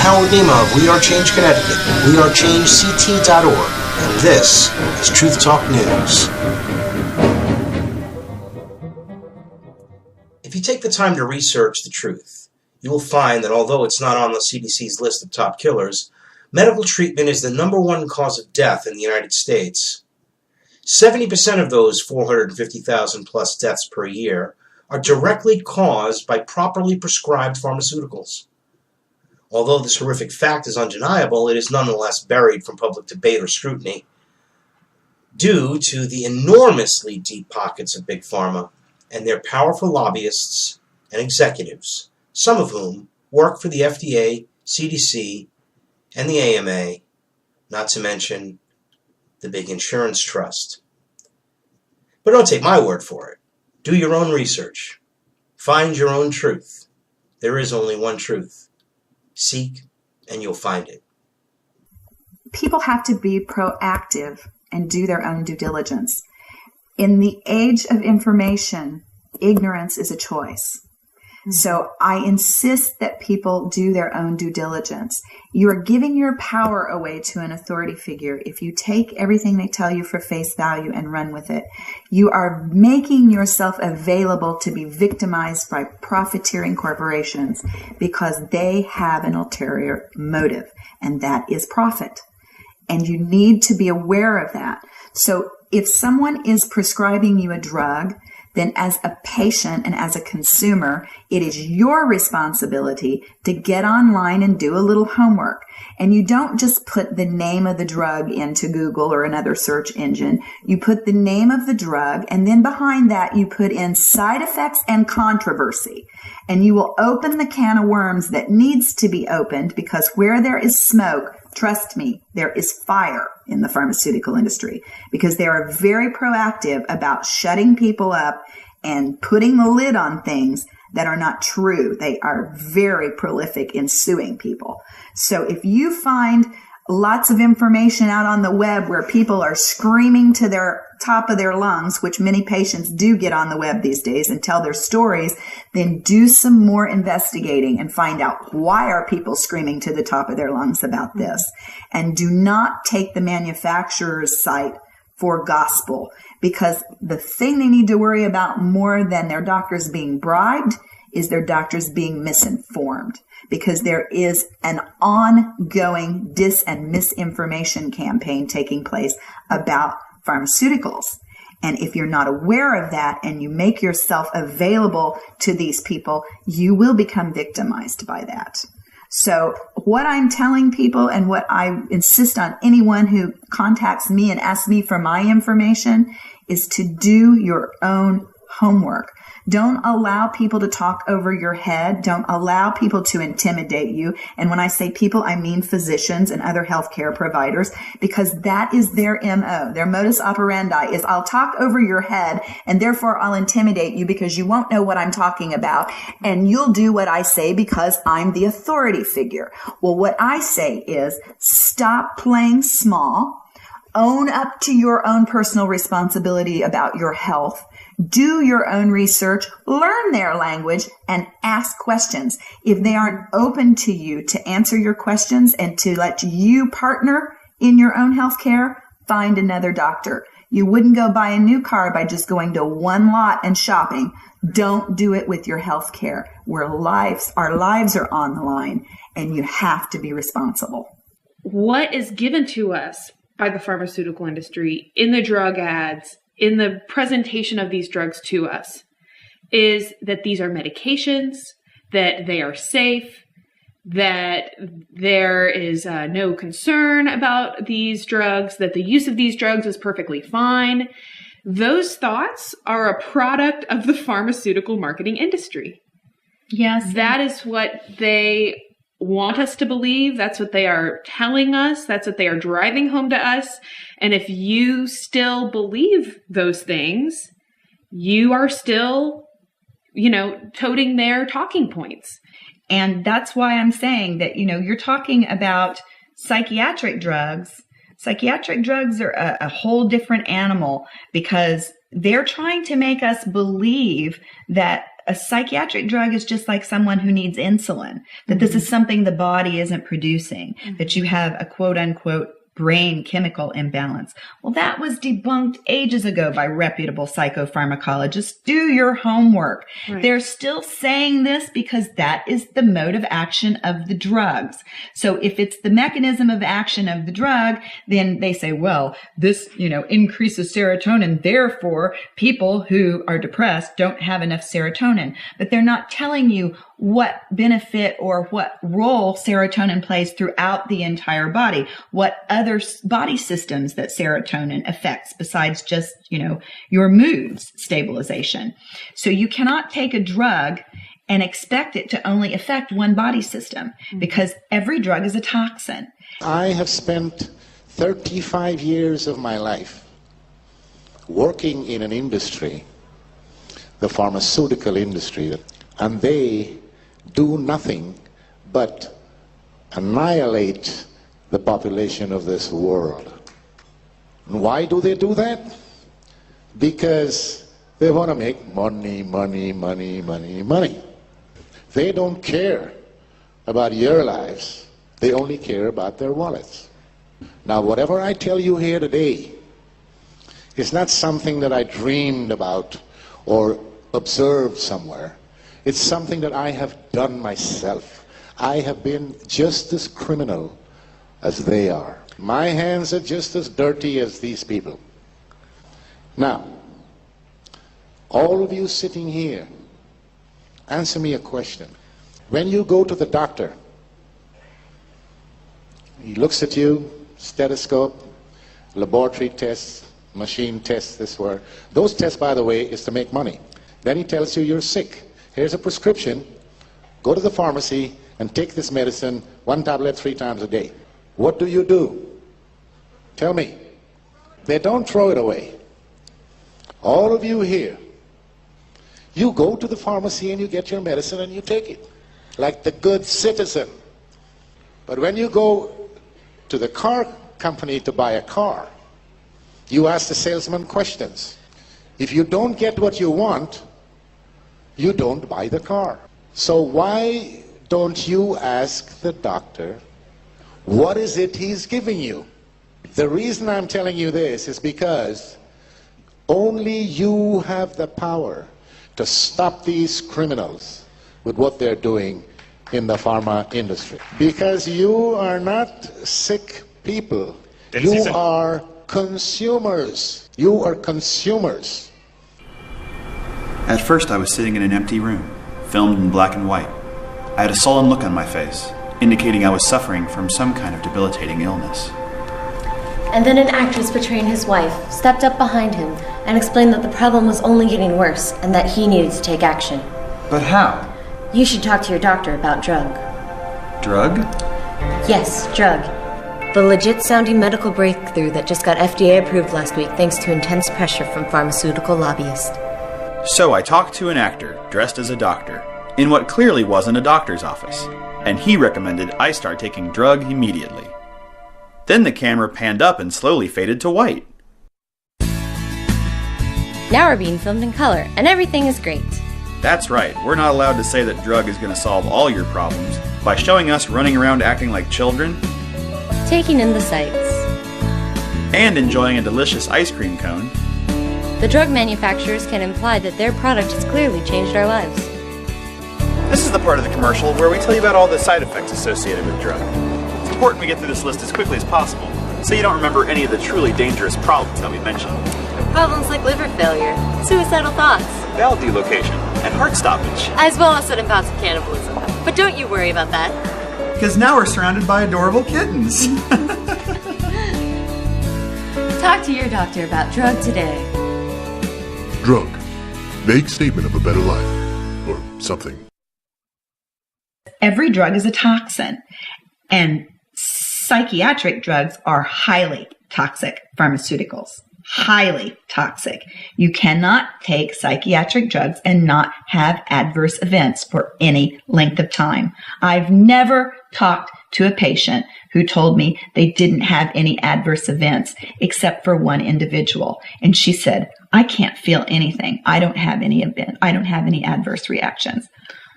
Howard Nima of We Are Change Connecticut, wearechangect.org, and this is Truth Talk News. If you take the time to research the truth, you will find that although it's not on the CDC's list of top killers, medical treatment is the #1 cause of death in the United States. 70% of those 450,000 plus deaths per year are directly caused by properly prescribed pharmaceuticals. Although this horrific fact is undeniable, it is nonetheless buried from public debate or scrutiny due to the enormously deep pockets of Big Pharma and their powerful lobbyists and executives, some of whom work for the FDA, CDC, and the AMA, not to mention the big insurance trust. But don't take my word for it. Do your own research. Find your own truth. There is only one truth. Seek and you'll find it. People have to be proactive and do their own due diligence. In the age of information, ignorance is a choice. So I insist that people do their own due diligence. You are giving your power away to an authority figure if you take everything they tell you for face value and run with it. You are making yourself available to be victimized by profiteering corporations because they have an ulterior motive, and that is profit. And you need to be aware of that. So if someone is prescribing you a drug, then as a patient and as a consumer, it is your responsibility to get online and do a little homework. And you don't just put the name of the drug into Google or another search engine. You put the name of the drug, and then behind that you put in side effects and controversy. And you will open the can of worms that needs to be opened, because where there is smoke, trust me, there is fire in the pharmaceutical industry, because they are very proactive about shutting people up and putting the lid on things that are not true. They are very prolific in suing people. So if you find lots of information out on the web where people are screaming to their top of their lungs, which many patients do get on the web these days and tell their stories, then do some more investigating and find out why are people screaming to the top of their lungs about this. And do not take the manufacturer's site for gospel, because the thing they need to worry about more than their doctors being bribed is their doctors being misinformed, because there is an ongoing dis and misinformation campaign taking place about pharmaceuticals. And if you're not aware of that and you make yourself available to these people, you will become victimized by that. So what I'm telling people, and what I insist on anyone who contacts me and asks me for my information, is to do your own homework. Don't allow people to talk over your head. Don't allow people to intimidate you. And when I say people, I mean physicians and other healthcare providers, because that is their MO. Their modus operandi is, I'll talk over your head and therefore I'll intimidate you because you won't know what I'm talking about. And you'll do what I say because I'm the authority figure. Well, what I say is, stop playing small. Own up to your own personal responsibility about your health. Do your own research, learn their language, and ask questions. If they aren't open to you to answer your questions and to let you partner in your own health care, find another doctor. You wouldn't go buy a new car by just going to one lot and shopping. Don't do it with your health care, where our lives are on the line, and you have to be responsible. What is given to us by the pharmaceutical industry in the drug ads, in the presentation of these drugs to us, is that these are medications, that they are safe, that there is no concern about these drugs, that the use of these drugs is perfectly fine. Those thoughts are a product of the pharmaceutical marketing industry. Yes. That is what they want us to believe. That's what they are telling us. That's what they are driving home to us. And if you still believe those things, you are still, toting their talking points. And that's why I'm saying that, you're talking about psychiatric drugs. Psychiatric drugs are a whole different animal, because they're trying to make us believe that a psychiatric drug is just like someone who needs insulin, that this is something the body isn't producing, that you have a quote unquote brain chemical imbalance. Well, that was debunked ages ago by reputable psychopharmacologists. Do your homework. Right. They're still saying this because that is the mode of action of the drugs. So if it's the mechanism of action of the drug, then they say, well, this, increases serotonin. Therefore, people who are depressed don't have enough serotonin. But they're not telling you what benefit or what role serotonin plays throughout the entire body, what other body systems that serotonin affects besides just, your mood's stabilization. So you cannot take a drug and expect it to only affect one body system because every drug is a toxin. I have spent 35 years of my life working in an industry, the pharmaceutical industry, and they do nothing but annihilate the population of this world. And why do they do that? Because they want to make money, money, money, money, money. They don't care about your lives. They only care about their wallets. Now, whatever I tell you here today is not something that I dreamed about or observed somewhere. It's something that I have done myself. I have been just as criminal as they are. My hands are just as dirty as these people. Now, all of you sitting here, answer me a question. When you go to the doctor, he looks at you, stethoscope, laboratory tests, machine tests, this were. Those tests, by the way, is to make money. Then he tells you you're sick. Here's a prescription. Go to the pharmacy and take this medicine, 1 tablet 3 times a day. What do? Tell me. They don't throw it away. All of you here, you go to the pharmacy and you get your medicine and you take it, like the good citizen. But when you go to the car company to buy a car, you ask the salesman questions. If you don't get what you want, you don't buy the car. So why don't you ask the doctor, what is it he's giving you? The reason I'm telling you this is because only you have the power to stop these criminals with what they're doing in the pharma industry. Because you are not sick people. You are consumers. You are consumers. At first I was sitting in an empty room, filmed in black and white. I had a sullen look on my face, indicating I was suffering from some kind of debilitating illness. And then an actress portraying his wife stepped up behind him and explained that the problem was only getting worse and that he needed to take action. But how? You should talk to your doctor about drug. Drug? Yes, drug. The legit-sounding medical breakthrough that just got FDA approved last week thanks to intense pressure from pharmaceutical lobbyists. So I talked to an actor dressed as a doctor in what clearly wasn't a doctor's office, and he recommended I start taking drug immediately. Then the camera panned up and slowly faded to white. Now we're being filmed in color, and everything is great. That's right, we're not allowed to say that drug is going to solve all your problems by showing us running around acting like children, taking in the sights, and enjoying a delicious ice cream cone. The drug manufacturers can imply that their product has clearly changed our lives. This is the part of the commercial where we tell you about all the side effects associated with drug. It's important we get through this list as quickly as possible, so you don't remember any of the truly dangerous problems that we mentioned. Problems like liver failure, suicidal thoughts, valve dislocation, and heart stoppage. as well as sudden bouts of cannibalism. But don't you worry about that. Because now we're surrounded by adorable kittens. Talk to your doctor about drug today. Drug. Vague statement of a better life. Or something. Every drug is a toxin, and psychiatric drugs are highly toxic pharmaceuticals. highly toxic. You cannot take psychiatric drugs and not have adverse events for any length of time. I've never talked to a patient who told me they didn't have any adverse events except for one individual. And she said, I can't feel anything. I don't have any event. I don't have any adverse reactions.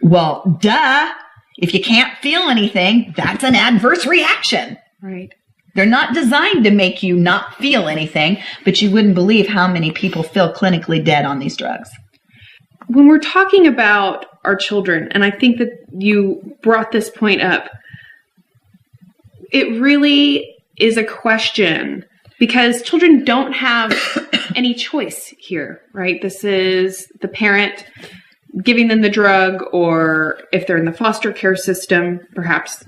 Well, duh. If you can't feel anything, that's an adverse reaction. Right. They're not designed to make you not feel anything, but you wouldn't believe how many people feel clinically dead on these drugs. When we're talking about our children, and I think that you brought this point up, it really is a question because children don't have any choice here, right? This is the parent giving them the drug, or if they're in the foster care system, perhaps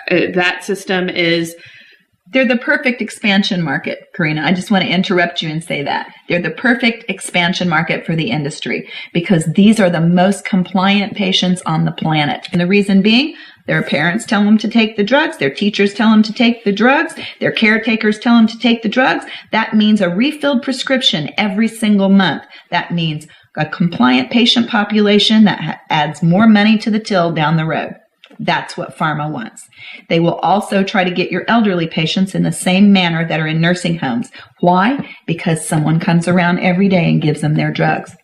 that system is... They're the perfect expansion market, Karina. I just want to interrupt you and say that. They're the perfect expansion market for the industry because these are the most compliant patients on the planet. And the reason being, their parents tell them to take the drugs, their teachers tell them to take the drugs, their caretakers tell them to take the drugs. That means a refilled prescription every single month. That means a compliant patient population that adds more money to the till down the road. That's what pharma wants. They will also try to get your elderly patients in the same manner that are in nursing homes. Why? Because someone comes around every day and gives them their drugs.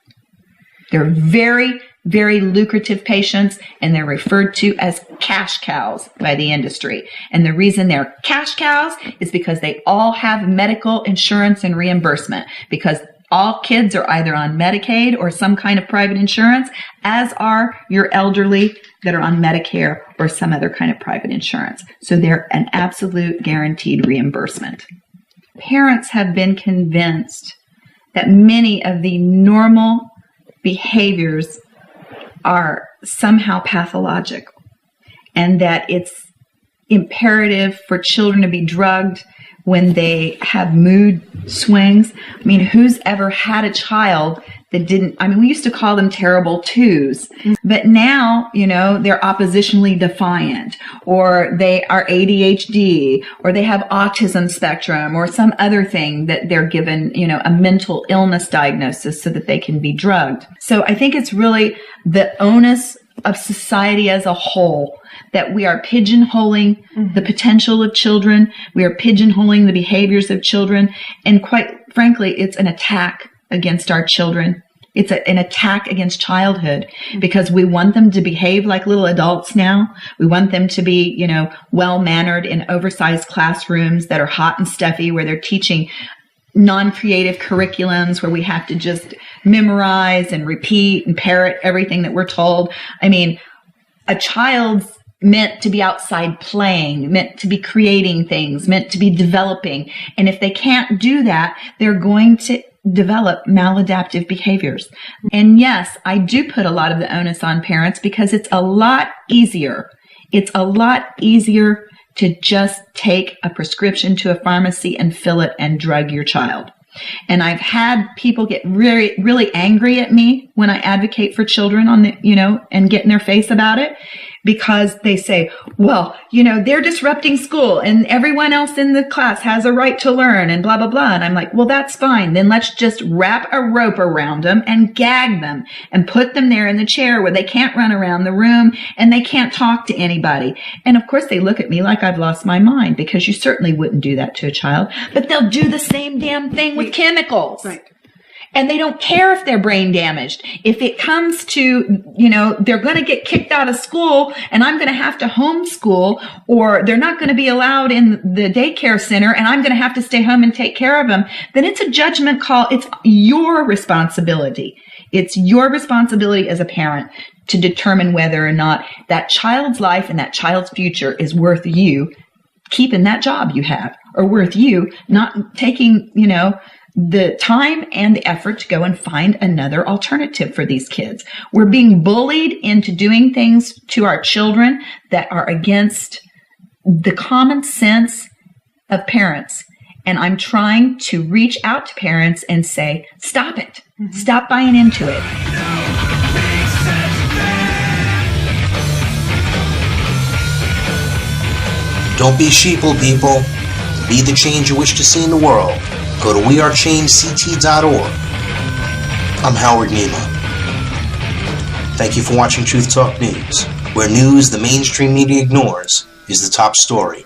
They're very, very lucrative patients, and they're referred to as cash cows by the industry. And the reason they're cash cows is because they all have medical insurance and reimbursement, because all kids are either on Medicaid or some kind of private insurance, as are your elderly that are on Medicare or some other kind of private insurance. So they're an absolute guaranteed reimbursement. Parents have been convinced that many of the normal behaviors are somehow pathological and that it's imperative for children to be drugged when they have mood swings. I mean, who's ever had a child that didn't, I mean, we used to call them terrible twos, but now, you know, they're oppositionally defiant, or they are ADHD, or they have autism spectrum, or some other thing that they're given, you know, a mental illness diagnosis so that they can be drugged. So I think it's really the onus of society as a whole that we are pigeonholing the potential of children. We are pigeonholing the behaviors of children. And quite frankly, it's an attack against our children. It's an attack against childhood because we want them to behave like little adults now. We want them to be, you know, well-mannered in oversized classrooms that are hot and stuffy where they're teaching non-creative curriculums where we have to just memorize and repeat and parrot everything that we're told. I mean, a child's meant to be outside playing, meant to be creating things, meant to be developing. And if they can't do that, they're going to develop maladaptive behaviors. And yes, I do put a lot of the onus on parents because it's a lot easier. It's a lot easier to just take a prescription to a pharmacy and fill it and drug your child. And I've had people get really, really angry at me when I advocate for children on the, you know, and get in their face about it because they say, well, you know, they're disrupting school and everyone else in the class has a right to learn and blah, blah, blah. And I'm like, well, that's fine. Then let's just wrap a rope around them and gag them and put them there in the chair where they can't run around the room and they can't talk to anybody. And of course they look at me like I've lost my mind because you certainly wouldn't do that to a child, but they'll do the same damn thing with chemicals. Right. And they don't care if they're brain damaged. If it comes to, you know, they're going to get kicked out of school and I'm going to have to homeschool, or they're not going to be allowed in the daycare center and I'm going to have to stay home and take care of them, then it's a judgment call. It's your responsibility. It's your responsibility as a parent to determine whether or not that child's life and that child's future is worth you keeping that job you have, or worth you not taking, you know, the time and the effort to go and find another alternative for these kids. We're being bullied into doing things to our children that are against the common sense of parents. And I'm trying to reach out to parents and say, stop it. Stop buying into it. Don't be sheeple, people. Be the change you wish to see in the world. go to wearechangect.org. I'm Howard Nema. Thank you for watching Truth Talk News, where news the mainstream media ignores is the top story.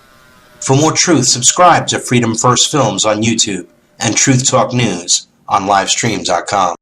For more truth, subscribe to Freedom First Films on YouTube and Truth Talk News on livestream.com.